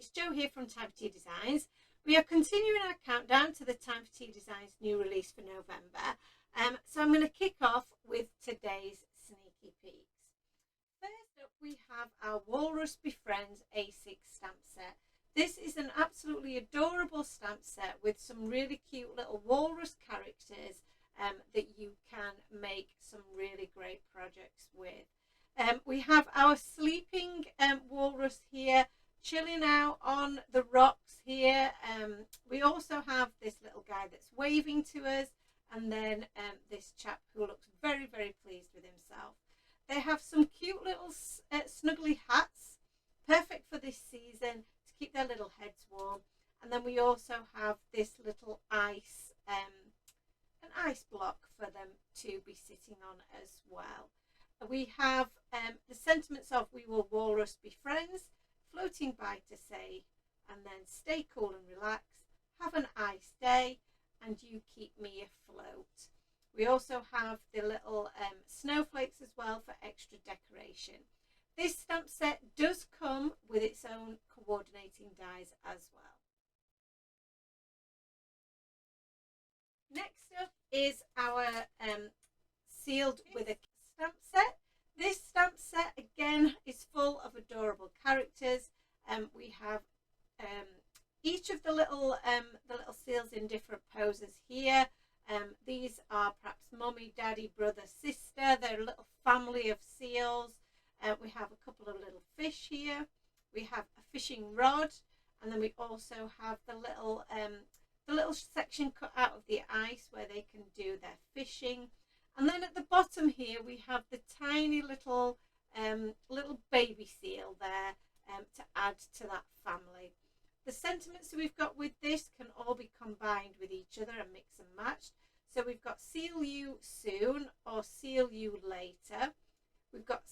it's Jo here from Time for Tea Designs. We are continuing our countdown to the Time for Tea Designs new release for November. So I'm going to kick off with today's sneaky peeks. First up, we have our Walrus Befriends A6 stamp set. This is an absolutely adorable stamp set with some really cute little walrus characters that you can make some really great projects with. We have our sleeping walrus here, chilling out on the rocks here. We also have this little guy that's waving to us, and then this chap who looks very, very pleased with himself. They have some cute little snuggly hats, perfect for this season to keep their little heads warm. And then we also have this little ice, an ice block for them to be sitting on as well. We have the sentiments of "We will walrus be friends," floating by to say, and then "Stay cool and relax, have an ice day, and you keep me afloat." We also have the little snowflakes as well for extra decoration. This stamp set does come with its own coordinating dies as well. Next up is our sealed with a stamp set. This stamp set again is full of adorable characters. We have each of the little seals in different poses here. These are perhaps mummy, daddy, brother, sister. They're a little family of seals. We have a couple of little fish here. We have a fishing rod, and then we also have the little section cut out of the ice where they can do their fishing. And then at the bottom here we have the tiny little baby seal there to add to that family. The sentiments that we've got with this can all be combined with each other and mix and matched. So we've got "See you soon" or "See you later." We've got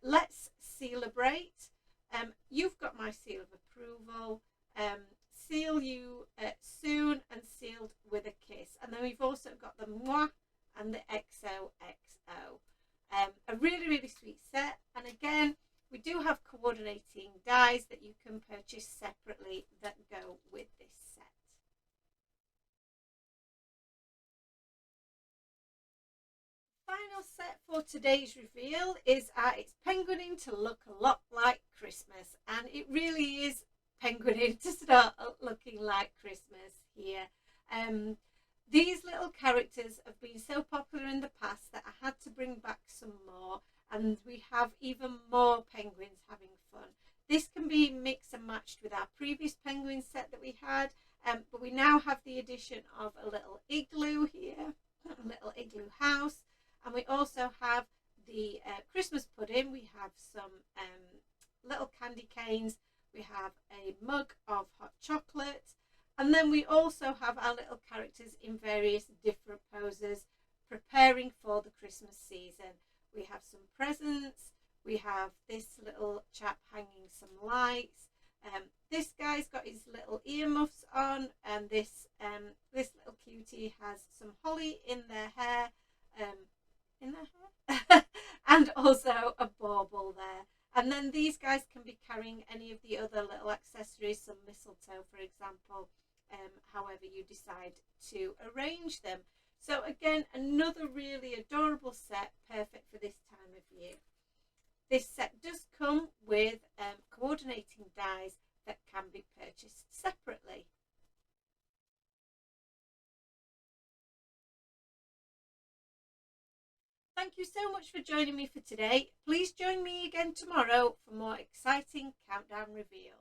"Let's celebrate," "You've got my seal of approval," "See you soon," and "Sealed with a kiss." And then we've also got the "Moi" and the XOXO. A really, really sweet set. And again, we do have coordinating dies that you can purchase separately that go with this set. Final set for today's reveal is it's penguining to look a lot like Christmas, and it really is penguining to start looking like Christmas here. These little characters have been so popular in the past that I had to bring back some more, and we have even more penguins having fun. This can be mixed and matched with our previous penguin set that we had, but we now have the addition of a little igloo here, a little igloo house, and we also have the Christmas pudding. We have some little candy canes, we have a mug of hot chocolate, and then we also have our little characters in various different poses preparing for the Christmas season. We have some presents, we have this little chap hanging some lights, this guy's got his little earmuffs on, and this little cutie has some holly in their hair, and also a bauble there. And then these guys can be carrying any of the other little accessories, some mistletoe for example, however you decide to arrange them. So again, another really adorable set, perfect for this time of year. This set does come with coordinating dies that can be purchased separately. Thank you so much for joining me for today. Please join me again tomorrow for more exciting countdown reveals.